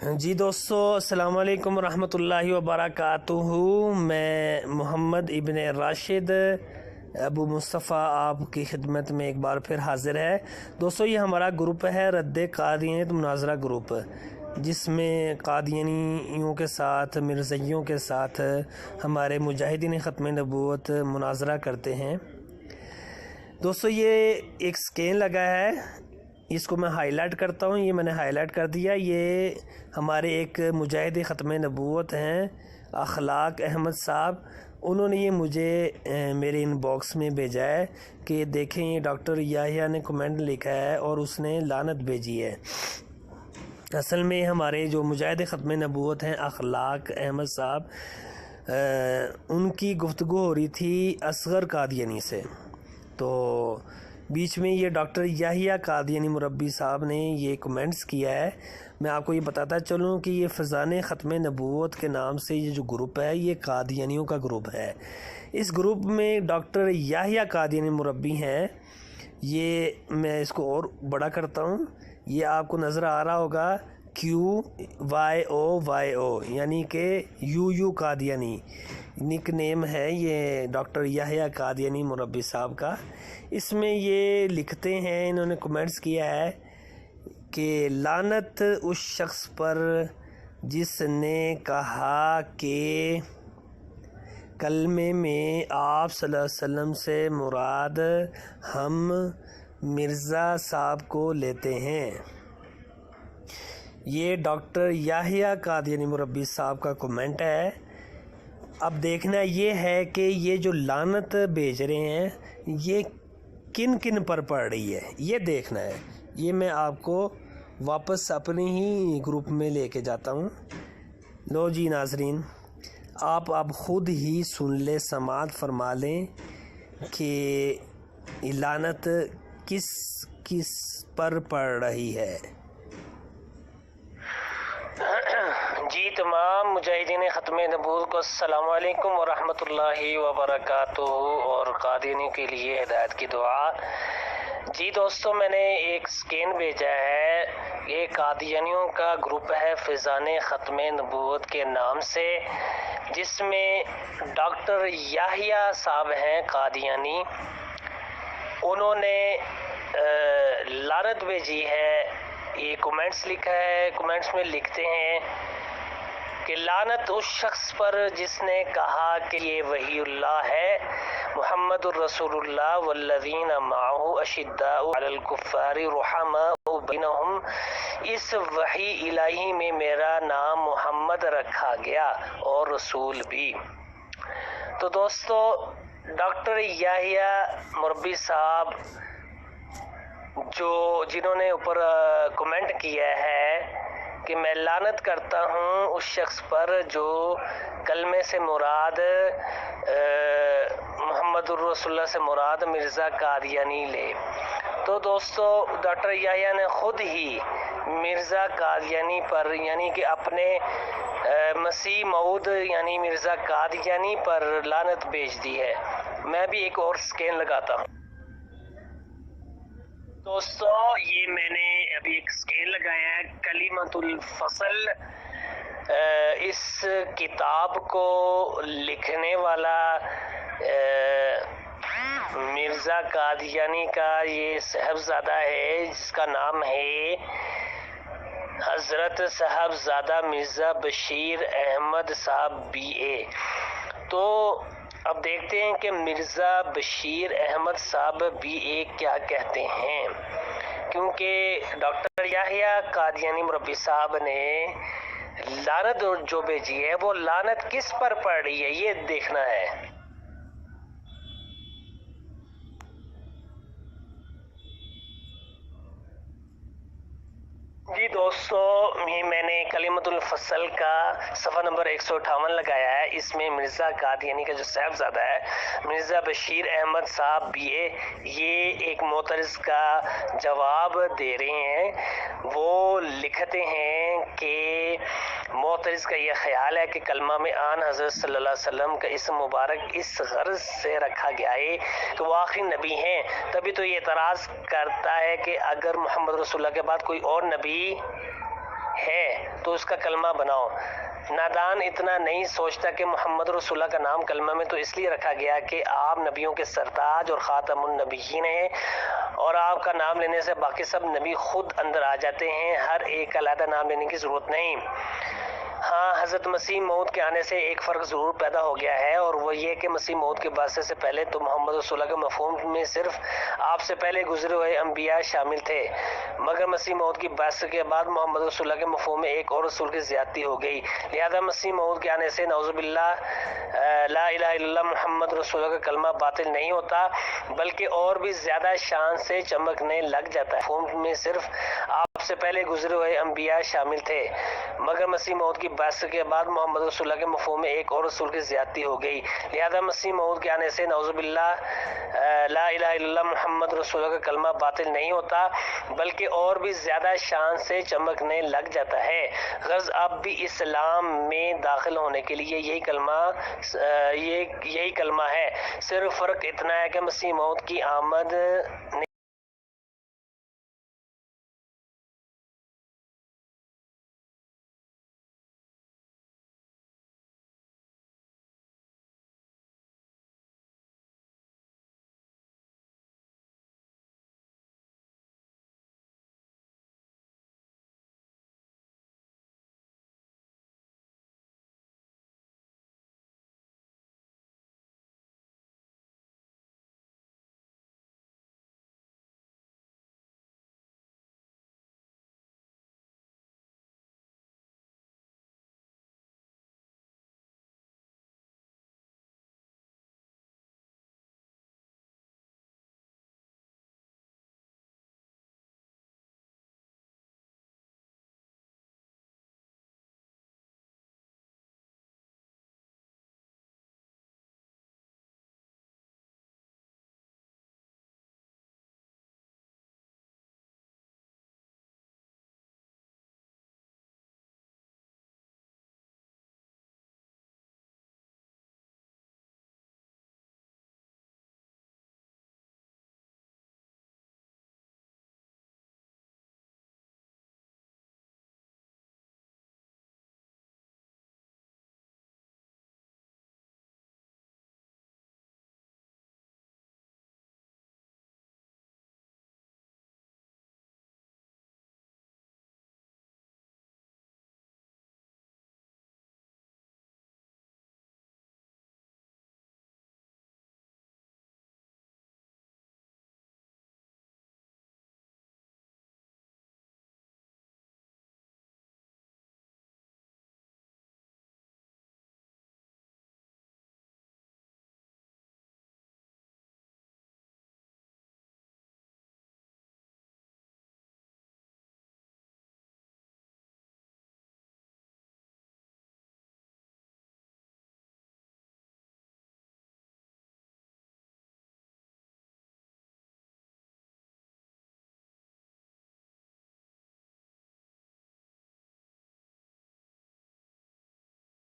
جی دوستو، السلام علیکم ورحمۃ اللہ وبرکاتہ۔ میں محمد ابن راشد ابو مصطفیٰ آپ کی خدمت میں ایک بار پھر حاضر ہے۔ دوستو، یہ ہمارا گروپ ہے رد قادیانیت مناظرہ گروپ، جس میں قادیانیوں کے ساتھ، مرزائیوں کے ساتھ ہمارے مجاہدین ختم نبوت مناظرہ کرتے ہیں۔ دوستو، یہ ایک سکین لگا ہے، اس کو میں ہائی لائٹ کرتا ہوں۔ یہ میں نے ہائی لائٹ کر دیا۔ یہ ہمارے ایک مجاہد ختم نبوت ہیں، اخلاق احمد صاحب۔ انہوں نے یہ مجھے میرے ان باکس میں بھیجا ہے کہ دیکھیں، یہ ڈاکٹر یحییٰ نے کمنٹ لکھا ہے اور اس نے لعنت بھیجی ہے۔ اصل میں ہمارے جو مجاہد ختم نبوت ہیں اخلاق احمد صاحب، ان کی گفتگو ہو رہی تھی اصغر قادیانی سے، تو بیچ میں یہ ڈاکٹر یحییٰ قادیانی مربی صاحب نے یہ کمنٹس کیا ہے۔ میں آپ کو یہ بتاتا چلوں کہ یہ فیضان ختم نبوت کے نام سے یہ جو گروپ ہے، یہ قادیانیوں کا گروپ ہے۔ اس گروپ میں ڈاکٹر یحییٰ قادیانی مربی ہیں۔ یہ میں اس کو اور بڑا کرتا ہوں، یہ آپ کو نظر آ رہا ہوگا QYOYO، یعنی کہ یو قادیانی نک نیم ہے یہ ڈاکٹر یحییٰ قادیانی مربی صاحب کا۔ اس میں یہ لکھتے ہیں، انہوں نے کمنٹس کیا ہے کہ لعنت اس شخص پر جس نے کہا کہ کلمے میں آپ صلی اللہ علیہ وسلم سے مراد ہم مرزا صاحب کو لیتے ہیں۔ یہ ڈاکٹر یحییٰ قادیانی مربی صاحب کا کمنٹ ہے۔ اب دیکھنا یہ ہے کہ یہ جو لعنت بھیج رہے ہیں یہ کن کن پر پڑ رہی ہے، یہ دیکھنا ہے۔ یہ میں آپ کو واپس اپنے ہی گروپ میں لے کے جاتا ہوں۔ لو جی ناظرین، آپ اب خود ہی سن لیں، سماعت فرما لیں کہ یہ لعنت کس کس پر پڑ رہی ہے۔ جی تمام مجاہدین ختم نبوت کو السلام علیکم ورحمۃ اللہ وبرکاتہ، اور قادیانی کے لیے ہدایت کی دعا۔ جی دوستو، میں نے ایک سکین بھیجا ہے، یہ قادیانیوں کا گروپ ہے فیضان ختم نبوت کے نام سے، جس میں ڈاکٹر یحییٰ صاحب ہیں قادیانی۔ انہوں نے لعنت بھیجی ہے، یہ کمنٹس لکھا ہے۔ کمنٹس میں لکھتے ہیں کہ لعنت اس شخص پر جس نے کہا کہ یہ وحی اللہ ہے، محمد الرسول اللہ والذین معہ اشداء علی الکفار رحماء بینہم۔ اس وحی الہی میں میرا نام محمد رکھا گیا اور رسول بھی۔ تو دوستو، ڈاکٹر یحییٰ مربی صاحب جنہوں نے اوپر کمنٹ کیا ہے کہ میں لعنت کرتا ہوں اس شخص پر جو کلمے سے مراد محمد الرسول اللہ سے مراد مرزا قادیانی لے، تو دوستو ڈاکٹر یحییٰ نے خود ہی مرزا قادیانی پر، یعنی کہ اپنے مسیح موعود یعنی مرزا قادیانی پر لعنت بھیج دی ہے۔ میں بھی ایک اور سکین لگاتا ہوں۔ دوستو، یہ میں نے ابھی ایک سکین لگایا ہے، کلمۃ الفصل۔ اس کتاب کو لکھنے والا مرزا قادیانی کا یہ صاحبزادہ ہے، جس کا نام ہے حضرت صاحبزادہ مرزا بشیر احمد صاحب BA۔ تو اب دیکھتے ہیں کہ مرزا بشیر احمد صاحب BA کیا کہتے ہیں، کیونکہ ڈاکٹر یحییٰ قادیانی مربی صاحب نے لعنت جو بھیجی ہے وہ لعنت کس پر پڑ رہی ہے، یہ دیکھنا ہے۔ جی دوستو، یہ میں نے کلمۃ الفصل کا صفحہ نمبر 158 لگایا ہے۔ اس میں مرزا قادیانی کا جو صاحبزادہ ہے مرزا بشیر احمد صاحب BA، یہ ایک معترض کا جواب دے رہے ہیں۔ وہ لکھتے ہیں کہ معترض کا یہ خیال ہے کہ کلمہ میں آن حضرت صلی اللہ علیہ وسلم کا اسم مبارک اس غرض سے رکھا گیا ہے کہ وہ آخری نبی ہیں، تبھی تو یہ اعتراض کرتا ہے کہ اگر محمد رسول اللہ کے بعد کوئی اور نبی ہے تو اس کا کلمہ بناؤ۔ نادان اتنا نہیں سوچتا کہ محمد رسول اللہ کا نام کلمہ میں تو اس لیے رکھا گیا کہ آپ نبیوں کے سرتاج اور خاتم النبیین ہیں، اور آپ کا نام لینے سے باقی سب نبی خود اندر آ جاتے ہیں، ہر ایک کا علیحدہ نام لینے کی ضرورت نہیں۔ ہاں، حضرت مسیح موعود کے آنے سے ایک فرق ضرور پیدا ہو گیا ہے، اور وہ یہ کہ مسیح موعود کے بعثت سے پہلے تو محمد رسول اللہ کے مفہوم میں صرف آپ سے پہلے گزرے ہوئے انبیاء شامل تھے، مگر مسیح موعود کی بعثت کے بعد محمد رسول اللہ کے مفہوم میں ایک اور رسول کی زیادتی ہو گئی، لہذا مسیح موعود کے آنے سے نعوذ باللہ لا الہ الا اللہ محمد رسول اللہ کا کلمہ باطل نہیں ہوتا، بلکہ اور بھی زیادہ شان سے چمکنے لگ جاتا ہے۔ مفہوم میں صرف آپ سے پہلے گزرے ہوئے انبیاء شامل تھے، مگر مسیح موعود کی بعثت کے بعد محمد رسول اللہ کے مفہوم میں ایک اور رسول کی زیادتی ہو گئی، لہذا مسیح موعود کے آنے سے نعوذ باللہ لا الہ الا اللہ محمد رسول اللہ کا کلمہ باطل نہیں ہوتا، بلکہ اور بھی زیادہ شان سے چمکنے لگ جاتا ہے۔ غرض اب بھی اسلام میں داخل ہونے کے لیے یہی کلمہ ہے، صرف فرق اتنا ہے کہ مسیح موعود کی آمد